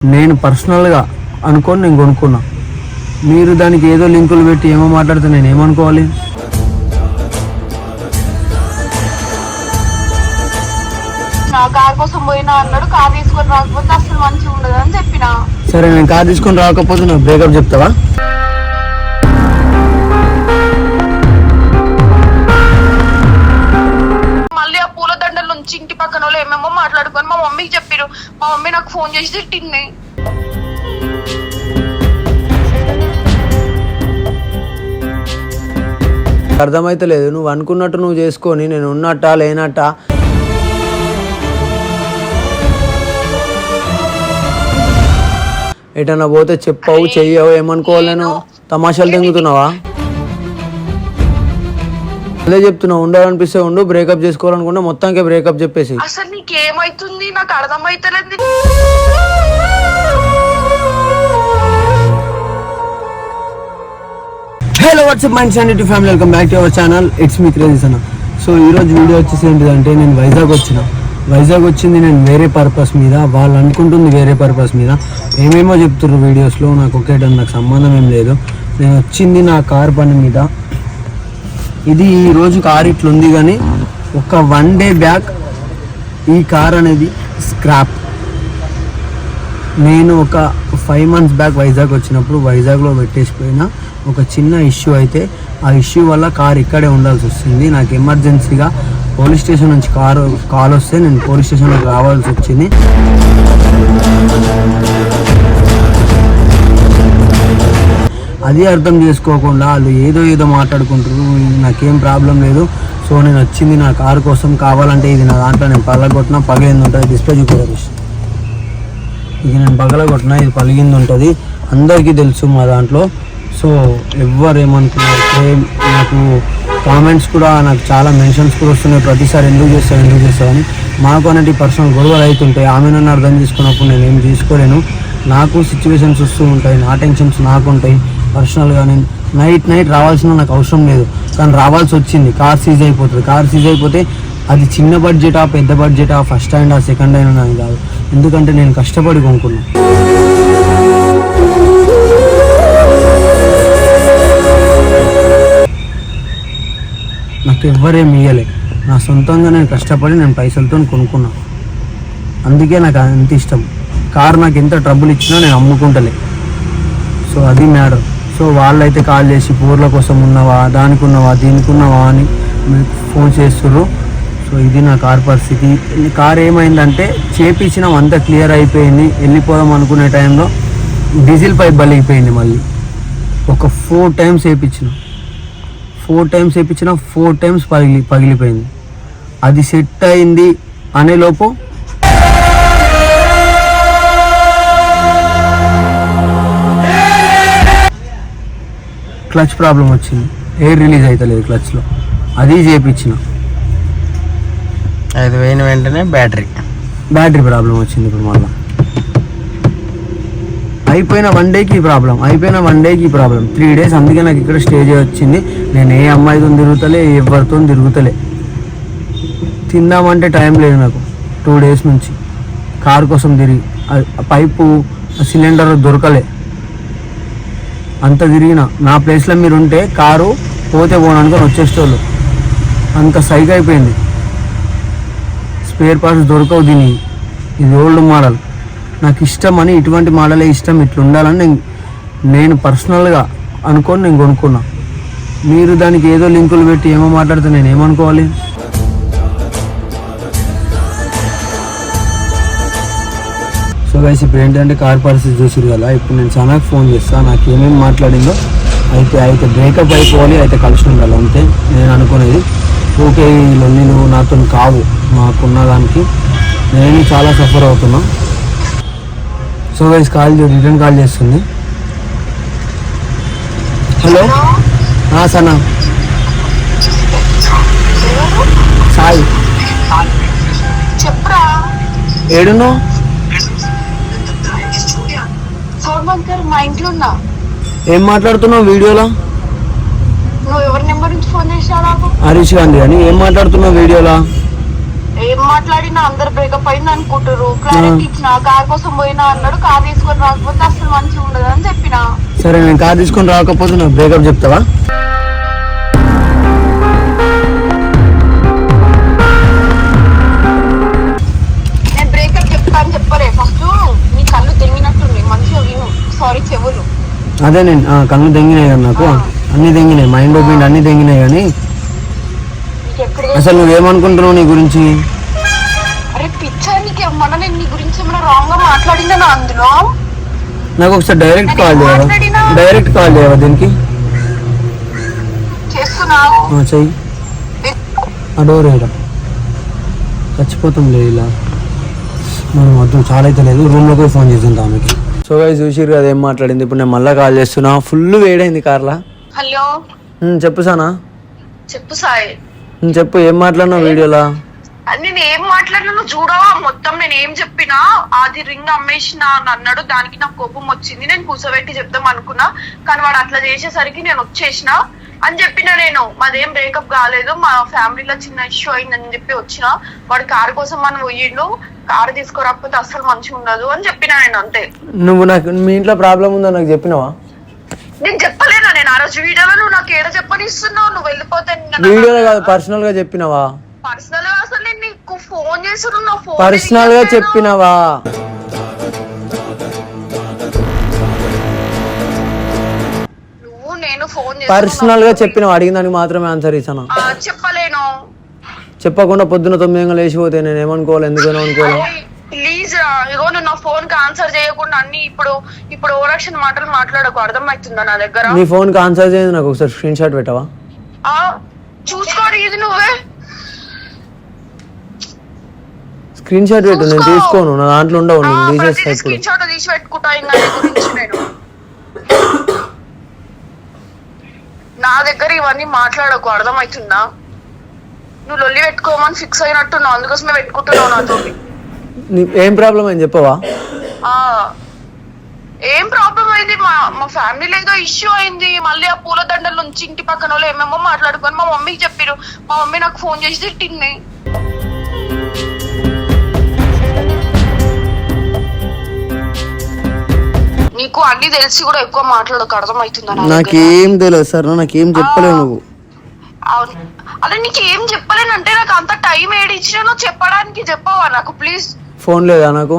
నేను పర్సనల్గా అనుకొని నేను కొనుక్కున్నా. మీరు దానికి ఏదో లింకులు పెట్టి ఏమో మాట్లాడితే నేను ఏమనుకోవాలి? కార్ కోసం పోయినా అన్నాడు. కార్ తీసుకొని రాకపోతే అసలు మంచిగా ఉండదు అని చెప్పిన. సరే, నేను కార్ తీసుకొని రాకపోతే నాకు బ్రేకప్ చెప్తావా? మళ్ళీ ఆ పూల దండల నుంచి ఇంటి పక్కన వాళ్ళు ఏమేమో మాట్లాడుకొని మా మమ్మీకి చెప్పారు. మా మమ్మీ నాకు ఫోన్ చేసి తిట్టింది. అర్థమైతే లేదు. నువ్వు అనుకున్నట్టు నువ్వు చేసుకొని నేను ఉన్నట్టా లేనట్టా ఎటన్నా పోతే చెప్పవు చెయ్యవు ఏమనుకోవాలి? నేను తమాషాలు తెంగుతున్నావా? అదే చెప్తున్నావు, ఉండాలనిపిస్తే ఉండు, బ్రేకప్ చేసుకోవాలనుకుంటే మొత్తానికి బ్రేకప్ చెప్పేసి. అసలు నీకేమైతుంది నాకు అర్థమైతలేదు. Hello WhatsApp mind and family, welcome back to our channel. It's me crazy అన్న. సో ఈరోజు వీడియో వచ్చేసి ఏంటిదంటే, నేను వైజాగ్ వచ్చింది నేను వేరే పర్పస్ మీద, వాళ్ళు అనుకుంటుంది వేరే పర్పస్ మీద. ఏమేమో చెప్తున్నారు వీడియోస్లో, నాకు నాకు సంబంధం ఏం లేదు. నేను వచ్చింది నా కార్ పని మీద. ఇది ఈరోజు కార్ ఇట్లుంది, కానీ ఒక 1 డే బ్యాక్ ఈ కార్ అనేది స్క్రాప్. నేను ఒక 5 months బ్యాక్ వైజాగ్ వచ్చినప్పుడు వైజాగ్లో పెట్టేసిపోయిన ఒక చిన్న ఇష్యూ అయితే, ఆ ఇష్యూ వల్ల కార్ ఇక్కడే ఉండాల్సి వస్తుంది. నాకు ఎమర్జెన్సీగా పోలీస్ స్టేషన్ నుంచి కాల్ వస్తే నేను పోలీస్ స్టేషన్లోకి రావాల్సి వచ్చింది. అది అర్థం చేసుకోకుండా వాళ్ళు ఏదో మాట్లాడుకుంటారు. నాకేం ప్రాబ్లం లేదు. సో నేను వచ్చింది నా కారు కోసం. కావాలంటే ఇది నా దాంట్లో నేను పగలగొట్టినా పగిలింది ఉంటుంది. డిస్ప్లే చూపారు, ఇది నేను పగలగొట్టినా ఇది పలిగింది ఉంటుంది. అందరికీ తెలుసు మా దాంట్లో. సో ఎవరు ఏమనుకున్నారు, నాకు కామెంట్స్ కూడా, నాకు చాలా మెన్షన్స్ కూడా వస్తున్నాయి ప్రతిసారి, ఎందుకు చేస్తావు అని. మాకు అనేది పర్సనల్ గొడవలు అవుతుంటాయి. ఆమె నన్ను అర్థం చేసుకున్నప్పుడు నేను ఏం తీసుకోలేను. నాకు సిచ్యువేషన్స్ వస్తూ ఉంటాయి, నా టెన్షన్స్ నాకు ఉంటాయి. పర్సనల్గా నేను నైట్ రావాల్సిన నాకు అవసరం లేదు, కానీ రావాల్సి వచ్చింది. కార్ సీజ్ అయిపోతుంది. కార్ సీజ్ అయిపోతే అది చిన్న బడ్జెటా పెద్ద బడ్జెటా, ఫస్ట్ హ్యాండ్ సెకండ్ హ్యాండ్ అని కాదు, ఎందుకంటే నేను కష్టపడి కొనుక్కున్నాను. నాకు ఎవ్వరేం ఇయ్యలే, నా సొంతంగా నేను కష్టపడి నేను పైసలతో కొనుక్కున్నా. అందుకే నాకు అంత ఇష్టం. కార్ నాకు ఎంత ట్రబుల్ ఇచ్చినా నేను అమ్ముకుంటలే. సో అది మ్యాటర్. సో వాళ్ళైతే కాల్ చేసి పూర్ల కోసం ఉన్నావా, దానికి ఉన్నావా, దీనికి ఉన్నావా అని ఫోన్ చేస్తుర్రు. సో ఇది నా కార్ పరిస్థితి. కార్ ఏమైందంటే, చేపించినాం, అంతా క్లియర్ అయిపోయింది. వెళ్ళిపోదాం అనుకునే టైంలో డీజిల్ పైప్ బలిగిపోయింది. మళ్ళీ ఒక 4 times వేయించిన 4 times పగిలిపోయింది. అది సెట్ అయింది అనేలోపు క్లచ్ ప్రాబ్లం వచ్చింది. ఎయిర్ రిలీజ్ అవుతలేదు క్లచ్లో. అది చేయించిన. అది పోయిన వెంటనే బ్యాటరీ ప్రాబ్లం వచ్చింది. ఇప్పుడు మళ్ళీ అయిపోయిన 1 డేకి ప్రాబ్లం, 3 days. అందుకే నాకు ఇక్కడ స్టేజ్ వచ్చింది. నేను ఏ అమ్మాయితో తిరుగుతలే, ఎవరితో తిరుగుతలే. తిందామంటే టైం లేదు నాకు 2 days నుంచి. కారు కోసం తిరిగి పైపు సిలిండర్ దొరకలే. అంత తిరిగిన. నా ప్లేస్లో మీరు ఉంటే కారు పోతే పోననుకొని వచ్చేసేవాళ్ళు. అంత సైక్ అయిపోయింది. స్పేర్ పార్ట్స్ దొరకవు దీన్ని. ఇది ఓల్డ్ మోడల్. నాకు ఇష్టం అని, ఇటువంటి మోడలే ఇష్టం, ఇట్లా ఉండాలని నేను పర్సనల్గా అనుకొని నేను కొనుక్కున్నా. మీరు దానికి ఏదో లింకులు పెట్టి ఏమో మాట్లాడితే నేను ఏమనుకోవాలి? సో గైస్, ఇప్పుడు ఏంటంటే కార్ పరిస్థితి చూసిరు కదా. ఇప్పుడు నేను సనాకి ఫోన్ చేస్తాను, నాకు ఏమేమి మాట్లాడిందో. అయితే బ్రేకప్ అయిపోవాలి, అయితే కలిసి ఉండాలి, అంతే నేను అనుకునేది. ఓకే, ఈ లొల్లీలు నాతో కావు, నాకున్న దానికి నేను చాలా సఫర్ అవుతున్నా. సో గైస్, రిటర్న్ కాల్ చేస్తుంది. హలో సనా, సాయి, చెప్పరా ఏడున్నావు? మా ఇంట్లో ఉన్నా. ఏం మాట్లాడుతున్నావు వీడియోలో? నువ్వు ఎవరి నెంబర్ నుంచి ఫోన్ చేసావు నాకు? హరీష్ గాంధీ అని. ఏం మాట్లాడుతున్నావు వీడియోలో? ఏం మాట్లాడినా అందరు బ్రేకప్ అయింది అనుకుంటారు. క్లారిటీ ఇచ్చిన కార్ కోసం పోయినా అన్నాడు. కార్ తీసుకొని రాకపోతే అసలు మంచిగా ఉండదు అని చెప్పిన. సరే నేను కార్ తీసుకొని రాకపోతే నాకు బ్రేకప్ చెప్తావా? నేను బ్రేకప్ చెప్తా అని చెప్పలే. ఫస్ట్ నీ కళ్ళు తెంగినట్టుంది, మంచిగా విను. సారీ చెవులు. అదే నేను కళ్ళు తెంగినాయి కదా, నాకు అన్ని తెంగినాయి, మైండ్ ఓపెన్ అన్ని తెంగినాయి. కానీ అసలు నువ్వేమనుకుంటున్నావు నీ గురించి? అరే పిచ్చా, నీకు ఏమన్నా నేను నీ గురించి ఏమైనా రాంగ్ గా మాట్లాడిందా అందులో? నాకు ఒకసారి డైరెక్ట్ కాల్ చేయవా దీనికి? చేస్తున్నావు చెయ్యి. అడోరే చచ్చిపోతాం లేదు ఇలా, మనం మొత్తం చాలా అయితే లేదు. రూమ్లోకి పోయి ఫోన్ చేసింది ఆమెకి. సో గైస్ చూసిర్రు కదా ఏం మాట్లాడింది. ఇప్పుడు నేను మళ్ళీ కాల్ చేస్తున్నా. ఫుల్ వేడైంది కార్లా. హలో చెప్పు సానా. చెప్పు సాయి. చెప్పు ఏం మాట్లాడినావు వీడియోలా? నేను ఏం మాట్లాడినా చూడవా మొత్తం. నేను ఏం చెప్పినా అది రింగ్ అమ్మేసిన అని అన్నాడు. దానికి నాకు కోపం వచ్చింది. నేను కూర్చోబెట్టి చెప్దాం అనుకున్నా, కానీ వాడు అట్లా చేసేసరికి నేను వచ్చేసిన అని చెప్పిన. నేను మాదేం బ్రేకప్ కాలేదు, మా ఫ్యామిలీలో చిన్న ఇష్యూ అయిందని చెప్పి వచ్చిన. వాడు కారు కోసం మనం పోయిండు, కారు తీసుకురాకపోతే అసలు మంచిగా ఉండదు అని చెప్పిన. నేను అంతే. నువ్వు నాకు మీ ఇంట్లో ప్రాబ్లం ఉందో నాకు చెప్పినావా? నేను చెప్పలేనా? నేను ఆ రోజు వీడియోలో నువ్వు నాకు ఏడ చెప్పనిస్తున్నావు. నువ్వు వెళ్ళిపోతే వీడియోలో కాదు, పర్సనల్ గా చెప్పినావా? పర్సనల్ గా అసలు నేను నీకు ఫోన్ చేస్తున్నా. పర్సనల్ గా చెప్పినావా? నువ్వు నేను ఫోన్ పర్సనల్ గా చెప్పినావా? అడిగిన దానికి మాత్రమే ఆన్సర్ ఇచ్చాను. చెప్పలేను. చెప్పకుండా పొద్దున 9 గంటలు లేచిపోతే నేను ఏమనుకోవాలి, ఎందుకైనా అనుకోవాలి. ప్లీజ్ ఇగో నువ్వు నా ఫోన్ కి ఆన్సర్ చేయకుండా అన్ని ఇప్పుడు ఓవరాక్షన్ మాటలు మాట్లాడకు. అర్థమవుతుందా నా దగ్గర? నీ ఫోన్ కి ఆన్సర్ చేయండి. నాకు ఒకసారి స్క్రీన్ షాట్ పెట్టవా? చూసుకోరు ఇది నువ్వే స్క్రీన్ షాట్ పెట్టు. నేను తీసుకోను, నా దాంట్లో ఉండవు. నేను తీసేస్తా. స్క్రీన్ షాట్ తీసి పెట్టుకుంటా. గురించి నేను నా దగ్గర ఇవన్నీ మాట్లాడకు. అర్థమవుతుందా? నువ్వు లొల్లి పెట్టుకోమని ఫిక్స్ అయినట్టున్నావు, అందుకోసమే పెట్టుకుంటున్నావు నాతో. ఏం ప్రాబ్లం అని చెప్పవా? ఏం ప్రాబ్లం అయింది? మా ఫ్యామిలీలో ఏదో ఇష్యూ అయింది. మళ్ళీ ఆ పూల దండల నుంచి ఇంటి పక్కన వాళ్ళు ఏమేమో మాట్లాడుకొని మా మమ్మీకి చెప్పారు. మా మమ్మీ నాకు ఫోన్ చేసి తిట్టింది. నీకు అన్ని తెలిసి కూడా ఎక్కువ మాట్లాడక. అర్థమవుతుందా? నాకేం తెలియదు సార్, నాకేం చెప్పలేవు నువ్వు. అదే నీకు ఏం చెప్పలేనంటే నాకు అంత టైం ఏడి ఇచ్చినా చెప్పడానికి చెప్పవా నాకు ప్లీజ్? ఫోన్ లేదా నాకు?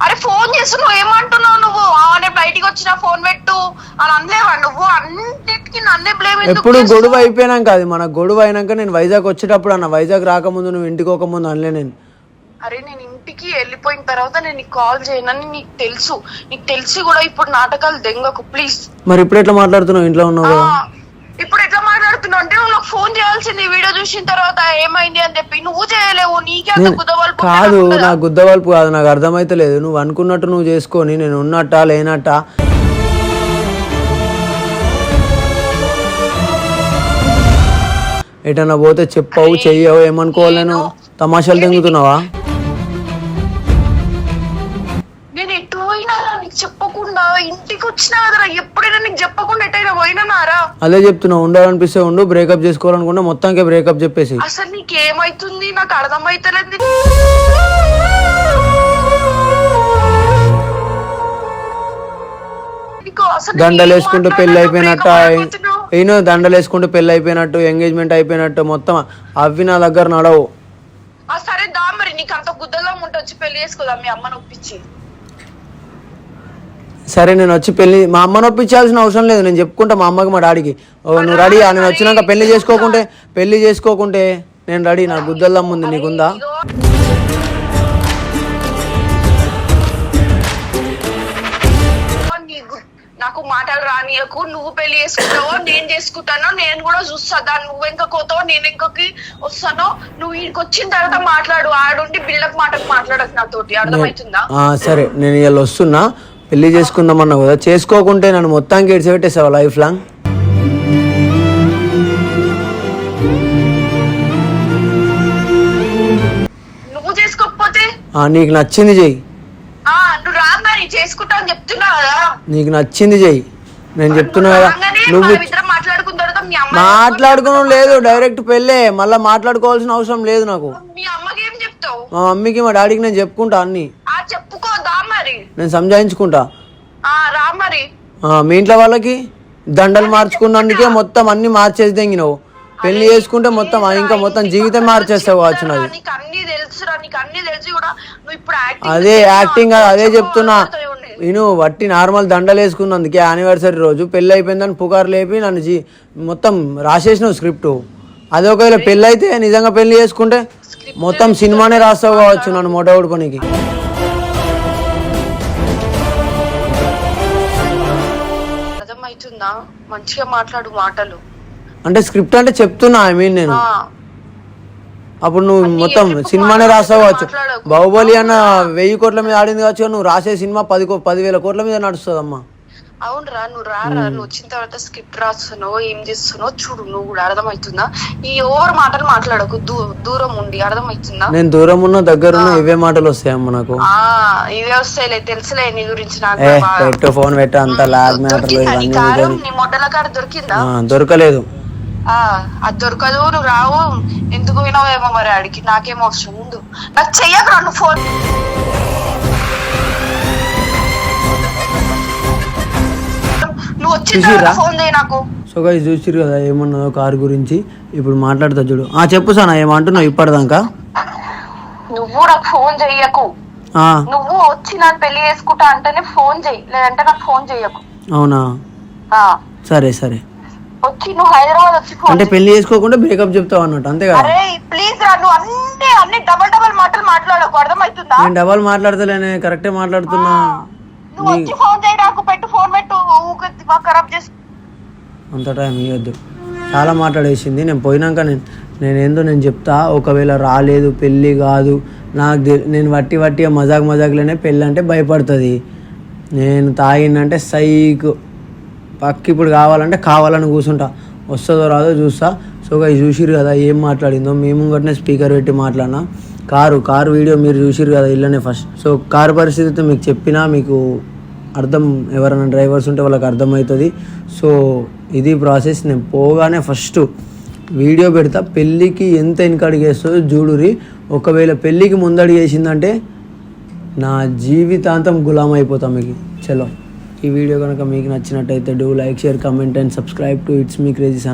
అరే ఫోన్ చేస్తు నువ్వు ఏమంటున్నావు? నువ్వు నేను బయటికి వచ్చిన ఫోన్ పెట్టు అని అనలేవా నువ్వు? అన్నిటికీ నన్నే బ్లేమ్. ఎప్పుడు గొడవ అయిపోయినాక, అది మన గొడవ అయినాక నేను వైజాగ్ వచ్చేటప్పుడు అన్న. వైజాగ్ రాకముందు నువ్వు ఇంటికి ఒక ముందు అనలే నేను. అరే నేను ఇంటికి వెళ్ళిపోయిన తర్వాత నేను నీకు కాల్ చేయనని నీకు తెలుసు. నీకు తెలిసి కూడా ఇప్పుడు నాటకాలు దెంగకు ప్లీజ్. మరి ఇప్పుడు ఎట్లా మాట్లాడుతున్నావు? ఇంట్లో ఉన్నావు. ఇప్పుడు ఎట్లా మాట్లాడుతున్నావు అంటే నువ్వు నాకు ఫోన్ చేయాల్సింది వీడియో చూసిన తర్వాత ఏమైంది అని చెప్పి. నువ్వు చేయలేవు. నీకే అంత గుద్దవల్పు కాదు. నా గుద్దవల్పు కాదు, నాకు అర్థమైతే లేదు. నువ్వు అనుకున్నట్టు నువ్వు చేసుకొని నేను ఉన్నట్టా లేనట్టా. ఎటన్నా పోతే చెప్పవు చెయ్యవు ఏమనుకోవాలి. నేను తమాషాలు తెంగుతున్నావా? నేను ఎటు పోయినా నీకు చెప్పకుండా ఇంటికి వచ్చినా కదరా. ఎప్పుడైనా నీకు చెప్పకుండా ఎటైనా పోయినారా? అదే చెప్తున్నావు. ఉండాలనిపిస్తే ఉండు, బ్రేకప్ చేసుకోవాలనుకుంటే మొత్తానికి బ్రేకప్ చెప్పేసి. అసలు నీకేమైతుంది నాకు అర్థమైతలేదు. దండలు వేసుకుంటూ పెళ్లి అయిపోయినట్టు, అయినా దండలు వేసుకుంటూ పెళ్లి అయిపోయినట్టు, ఎంగేజ్మెంట్ అయిపోయినట్టు మొత్తం అవి నా దగ్గర నడవు. సరే దా మరి, నీకు అంత గుద్దలా వచ్చి పెళ్లి చేసుకోదా మీ అమ్మని ఒప్పించి? సరే నేను వచ్చి పెళ్లి, మా అమ్మని ఒప్పించాల్సిన అవసరం లేదు. నేను చెప్పుకుంటా మా అమ్మకి మా డాడీకి, నువ్వు రెడీ? నేను వచ్చినాక పెళ్లి చేసుకోకుంటే నేను రెడీ. నా గుద్దల్లా ముందు నీకుందా? నాకు మాటలు రానియకు. నువ్వు పెళ్లి చేసుకుంటావో నేను చేసుకుంటానో నేను కూడా చూస్తా. దాన్ని నువ్వు ఇంకా కోతావో నేను ఇంకొకి వస్తానో. నువ్వు ఇంటికి వచ్చిన తర్వాత మాట్లాడు. ఆడుండి బిల్డప్ మాటకు మాట్లాడకు నాతోటి. అర్థమవుతుందా? సరే నేను ఇవాళ వస్తున్నా. పెళ్లి చేసుకుందామన్నా కదా, చేసుకోకుంటే నన్ను మొత్తానికి ఏడ్చిపెట్టేసావా లైఫ్ లాంగ్? నువ్వు చేసుకోకపోతే నీకు నచ్చింది చెయ్యి. నువ్వు రా మరి, చేసుకుంటా అని చెప్తున్నా కదా. నీకు నచ్చింది చెయ్యి. నేను చెప్తున్నా కదా. నువ్వు మాట్లాడుకోవడం లేదు, డైరెక్ట్ పెళ్ళే. మళ్ళీ మాట్లాడుకోవాల్సిన అవసరం లేదు నాకు. మీ అమ్మకి ఏం మా మమ్మీకి మా డాడీకి నేను చెప్పుకుంటా అన్ని. చెప్పుకోదా మరి, నేను సంజాయించుకుంటా. రా మరి. మీ ఇంట్లో వాళ్ళకి దండలు మార్చుకున్నందుకే మొత్తం అన్ని మార్చేసి తెంగినావు. పెళ్లి చేసుకుంటే మొత్తం ఇంకా మొత్తం జీవితం మార్చేస్తావు కావచ్చు నాది. అదే యాక్టింగ్, అదే చెప్తున్నా. నేను వట్టి నార్మల్ దండలు వేసుకున్నందుకే యానివర్సరీ రోజు పెళ్లి అయిపోయిందని పుకారు లేపి నన్ను మొత్తం రాసేసినావు స్క్రిప్ట్. అదే ఒకవేళ పెళ్ళి అయితే నిజంగా పెళ్లి చేసుకుంటే మొత్తం సినిమానే రాస్తావు కావచ్చు నన్ను మొట ఊడుకోనికి. అర్థమవుతుందా? మంచిగా మాట్లాడు మాటలు. అంటే స్క్రిప్ట్ అంటే చెప్తున్నా, ఐ మీన్ నేను అప్పుడు నువ్వు మొత్తం సినిమానే రాస్తావు కావచ్చు. బాహుబలి అన్న 1000 కోట్ల మీద ఆడింది కావచ్చు, నువ్వు రాసే సినిమా 10,000 కోట్ల మీద నడుస్తుందమ్మా. అవునరా, నువ్వు నువ్వు వచ్చిన తర్వాత స్క్రిప్ట్ రాస్తున్నావు, ఏం చేస్తున్నావు చూడు. నువ్వు కూడా అర్థమవుతుందా? ఈ ఓవర్ మాటలు మాట్లాడకు, దూరం ఉండి. అర్థమవుతుందా? నేను దూరం ఉన్న దగ్గర ఉన్న ఇవే మాటలు వస్తాయమ్మా నాకు. ఇవే వస్తాయిలే, తెలుసులే నీ గురించి నాకు. పెట్టు ఫోన్ పెట్టు, అంత లాగ్ మ్యాటర్లు ఇవన్నీ. నీ మొట్టల కాడ దొరికిందా? దొరకలేదు. అది దొరకదు, నువ్వు రావు. ఎందుకు వినవేమో మరి ఆడికి. నాకేమో అవసరం ఉండు, నాకు చెయ్యకు నువ్వు ఫోన్. నువ్వు వచ్చి ఫోన్ చేయి నాకు. సో గైస్ చూసిరు కదా ఏమన్నదో కారు గురించి. ఇప్పుడు మాట్లాడుతా చూడు. చెప్పు సానా, ఏమంటున్నావు ఇప్పటిదాకా? నువ్వు నాకు ఫోన్ చెయ్యకు. నువ్వు వచ్చి నన్ను పెళ్లి చేసుకుంటా అంటేనే ఫోన్ చెయ్యి, లేదంటే నాకు ఫోన్ చెయ్యకు. అవునా, సరే సరే. వచ్చి నువ్వు హైదరాబాద్ వచ్చి అంటే పెళ్లి చేసుకోకుండా బ్రేకప్ చెప్తావు అన్నట్టు, అంతే కదా? అరే ప్లీజ్ రా, నువ్వు అన్ని డబల్ మాటలు మాట్లాడకు. అర్థమవుతుందా? నేను డబల్ మాట్లాడతలేనే, కరెక్టే మాట్లాడుతున్నా. నువ్వు వచ్చి ఫోన్ చేయి నాకు, పెట్టు ఫోన్ పెట్టు, ఖరాబ్ చేసి. అంత టైం ఇవ్వద్దు, చాలా మాట్లాడేసింది. నేను పోయినాక నేనేందో నేను చెప్తా. ఒకవేళ రాలేదు, పెళ్ళి కాదు నాకు, నేను వట్టిగా మజాక్లోనే పెళ్ళి అంటే భయపడుతుంది. నేను తాగిందంటే సైకు పక్కి, ఇప్పుడు కావాలని కూర్చుంటా. వస్తుందో రాదో చూస్తా. సో ఇది చూసిరు కదా ఏం మాట్లాడిందో. మేము ముంగటనే స్పీకర్ పెట్టి మాట్లాడినా. కారు వీడియో మీరు చూసిరు కదా ఇళ్ళనే ఫస్ట్. సో కారు పరిస్థితి మీకు చెప్పినా, మీకు అర్థం, ఎవరైనా డ్రైవర్స్ ఉంటే వాళ్ళకి అర్థమవుతుంది. సో ఇది ప్రాసెస్. నేను పోగానే ఫస్ట్ వీడియో పెడతా. పెళ్ళికి ఎంత వెనకడుగు వేస్తుందో చూడురి. ఒకవేళ పెళ్ళికి ముందడుగు వేసిందంటే నా జీవితాంతం గులాం అయిపోతాం మీకు. చలో, ఈ వీడియో కనుక మీకు నచ్చినట్టయితే do like, share, comment and subscribe to it's me crazy sun.